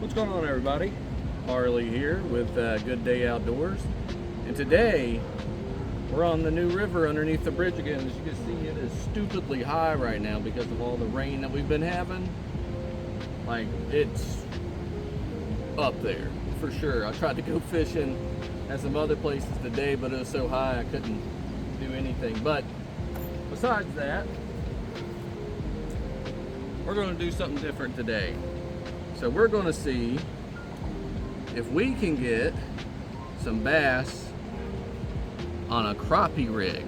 What's going on, everybody? Harley here with Good Day Outdoors, and today we're on the new river underneath the bridge again. As you can see, it is stupidly high right now because of all the rain that we've been having. Like, it's up there for sure. I tried to go fishing at some other places today, but it was so high I couldn't do anything. But besides that, we're going to do something different today. So we're going to see if we can get some bass on a crappie rig.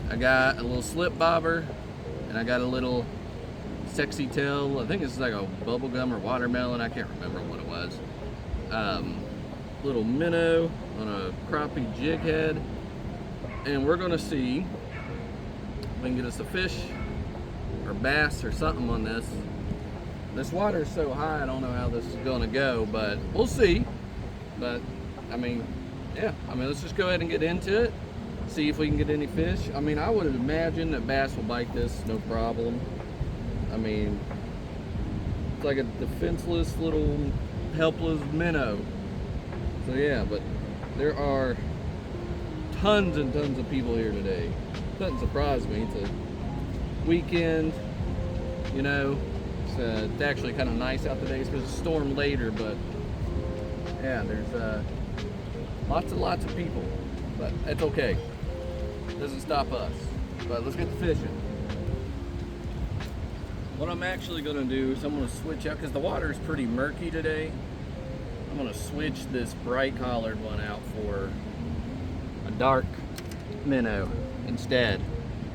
I got a little slip bobber and I got a little sexy tail. I think it's like a bubblegum or watermelon. I can't remember what it was. Little minnow on a crappie jig head. And we're going to see if we can get us a fish or bass or something on this. This water is so high, I don't know how this is going to go, but we'll see. But I mean, yeah, let's just go ahead and get into it, see if we can get any fish. I mean, I would imagine that bass will bite this no problem. I mean, it's like a defenseless little helpless minnow. So yeah, but there are tons and tons of people here today. Doesn't surprise me. It's a weekend, you know. It's actually kind of nice out today. It's supposed to storm later, but yeah, there's lots and lots of people, but it's okay. It doesn't stop us. But let's get to fishing. What I'm actually going to do is I'm going to switch out, because the water is pretty murky today. I'm going to switch this bright collared one out for a dark minnow instead,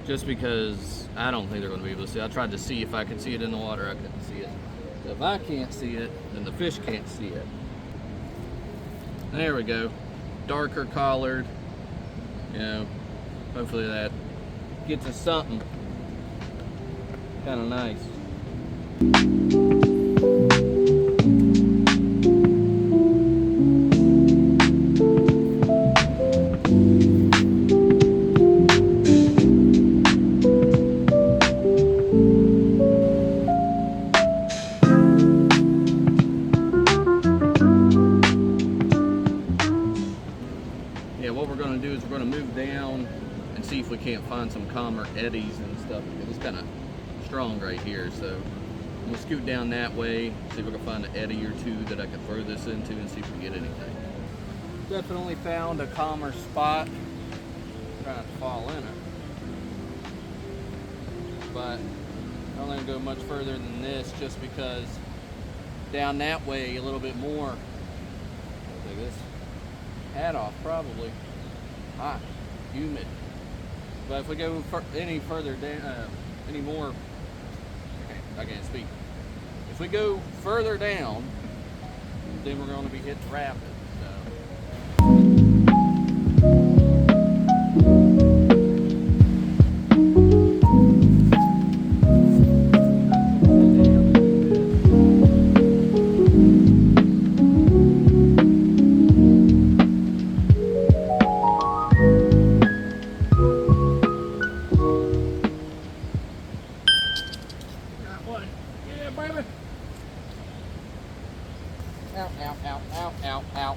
just because I don't think they're going to be able to see it. I tried to see if I could see it in the water. I couldn't see it. So if I can't see it, then the fish can't see it. There we go. Darker collared. You know, hopefully that gets us something kind of nice. We're going to move down and see if we can't find some calmer eddies and stuff, because it's kind of strong right here. So I'm going to scoot down that way, see if we can find an eddy or two that I can throw this into and see if we get anything. Definitely found a calmer spot. Trying not to fall in it, but I'm not going to go much further than this, just because down that way a little bit more. I'll take this hat off probably. Hot, humid. But if we go any further down, any more, I can't speak. If we go further down, then we're going to be hitting rapid.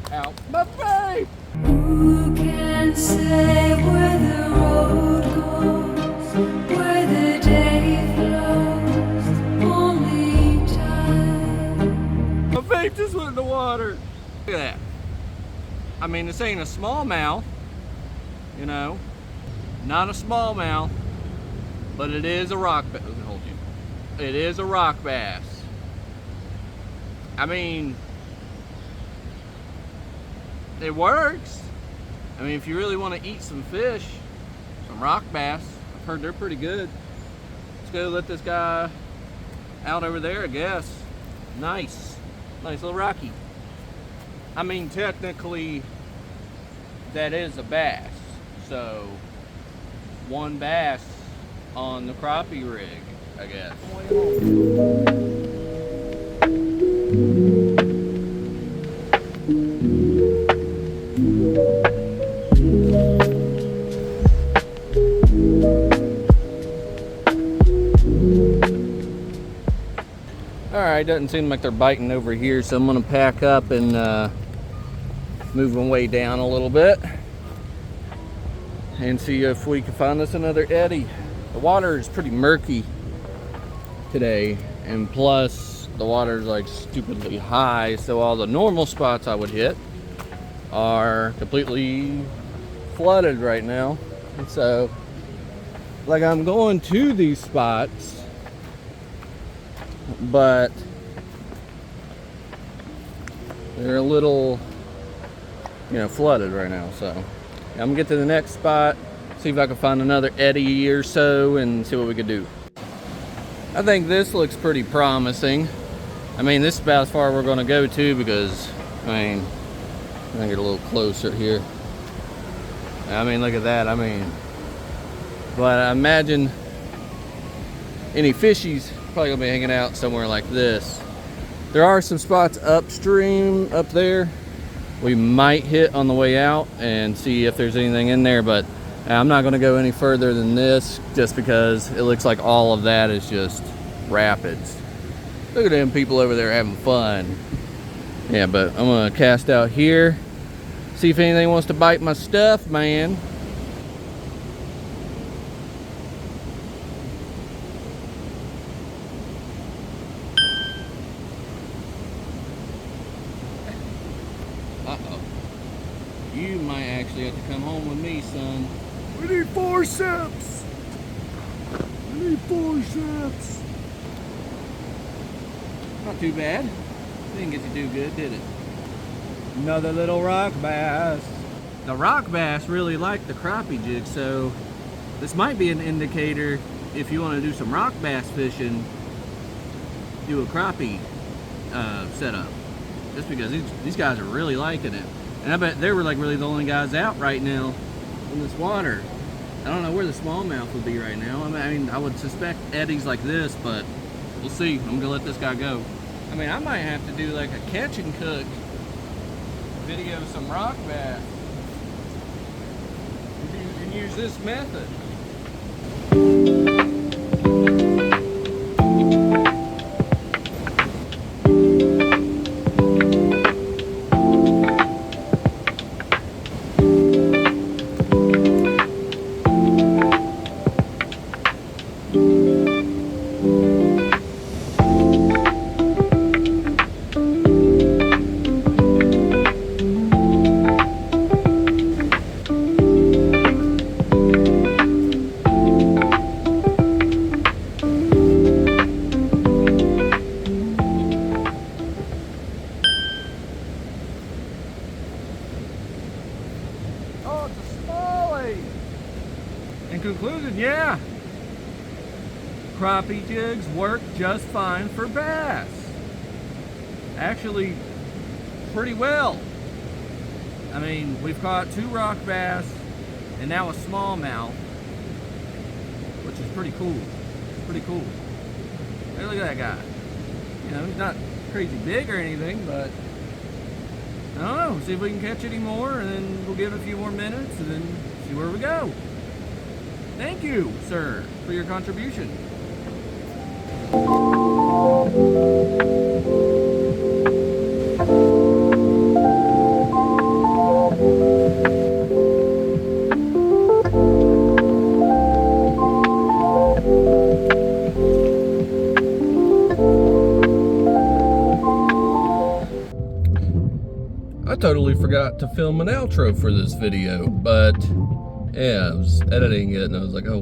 Ow. My face! Who can say where the road goes, where the day flows, only time. My face just went in the water. Look at that. I mean, this ain't a smallmouth, you know, not a smallmouth, but it is a rock bass. Let me hold you. It is a rock bass. I mean, it works. I mean, if you really want to eat some fish, some rock bass, I've heard they're pretty good. Let's go let this guy out over there, I guess. Nice little rocky. I mean, technically, that is a bass. So, one bass on the crappie rig, I guess. right, doesn't seem like they're biting over here, so I'm gonna pack up and move my way down a little bit and see if we can find us another eddy. The water is pretty murky today, and plus the water is like stupidly high, so all the normal spots I would hit are completely flooded right now. And so like I'm going to these spots, but they're a little, you know, flooded right now. So I'm gonna get to the next spot, see if I can find another eddy or so and see what we could do. I think this looks pretty promising. I mean, this is about as far we're gonna go too, because I mean, I'm gonna get a little closer here. I mean, look at that. I mean, but I imagine any fishies probably gonna be hanging out somewhere like this. There are some spots upstream up there we might hit on the way out and see if there's anything in there, but I'm not gonna go any further than this just because it looks like all of that is just rapids. Look at them people over there having fun. Yeah, but I'm gonna cast out here, see if anything wants to bite my stuff, man. Uh-oh. You might actually have to come home with me, son. We need forceps. We need forceps. Not too bad. Didn't get to do good, did it? Another little rock bass. The rock bass really like the crappie jig, so this might be an indicator if you want to do some rock bass fishing, do a crappie setup. Just because these guys are really liking it. And I bet they were like really the only guys out right now in this water. I don't know where the smallmouth would be right now. I mean, I would suspect eddies like this, but we'll see. I'm gonna let this guy go. I mean, I might have to do like a catch and cook video of some rock bass and use this method. Oh, it's a smallie. In conclusion, yeah, crappie jigs work just fine for bass. Actually, pretty well. I mean, we've caught 2 rock bass and now a smallmouth, which is pretty cool. Pretty cool. Hey, look at that guy. You know, he's not crazy big or anything, but I don't know. See if we can catch any more, and then we'll give it a few more minutes, and then see where we go. Thank you, sir, for your contribution. I totally forgot to film an outro for this video, but yeah, I was editing it and I was like, oh,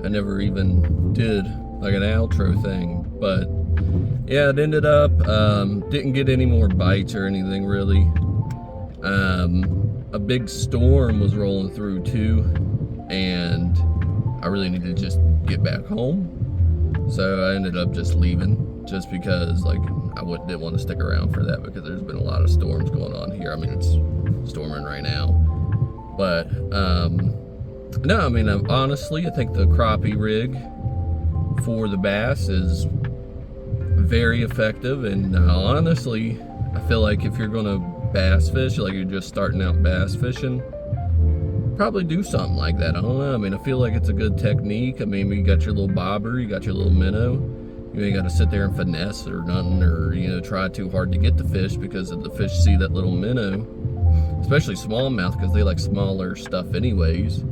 I never even did like an outro thing. But yeah, it ended up, didn't get any more bites or anything really. A big storm was rolling through too, and I really needed to just get back home. So I ended up just leaving, just because like I didn't want to stick around for that, because there's been a lot of storms going on here. I mean, it's storming right now. But no, I mean, honestly, I think the crappie rig for the bass is very effective. And honestly, I feel like if you're gonna bass fish, like you're just starting out bass fishing, probably do something like that. I don't know. I mean, I feel like it's a good technique. I mean, you got your little bobber, you got your little minnow, You ain't got to sit there and finesse or nothing, or try too hard to get the fish, because if the fish see that little minnow, especially smallmouth, because they like smaller stuff anyways,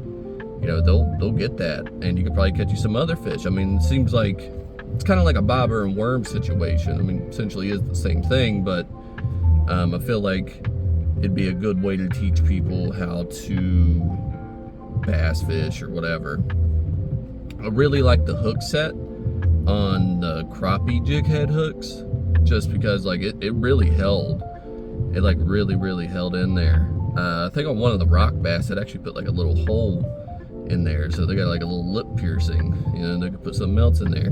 they'll get that, and you could probably catch you some other fish. I mean, it seems like it's kind of like a bobber and worm situation. I mean, essentially is the same thing, but I feel like it'd be a good way to teach people how to bass fish or whatever. I really like the hook set on the crappie jig head hooks, just because like it really held. It like really held in there. I think on one of the rock bass it actually put like a little hole in there, so they got like a little lip piercing. They could put something else in there.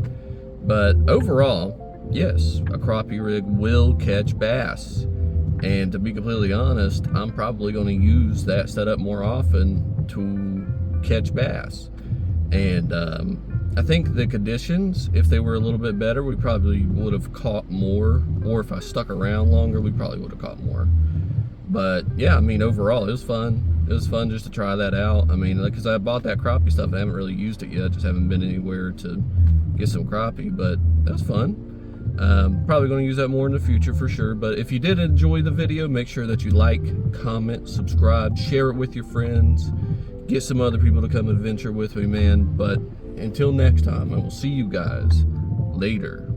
But overall, yes, a crappie rig will catch bass. And to be completely honest, I'm probably going to use that setup more often to catch bass. And I think the conditions, if they were a little bit better, we probably would have caught more. Or if I stuck around longer, we probably would have caught more. But yeah, I mean, overall, it was fun. It was fun just to try that out. I mean, because I bought that crappie stuff, I haven't really used it yet. Just haven't been anywhere to get some crappie, but that was fun. Probably going to use that more in the future for sure. But if you did enjoy the video, make sure that you like, comment, subscribe, share it with your friends, get some other people to come adventure with me, man. But until next time, I will see you guys later.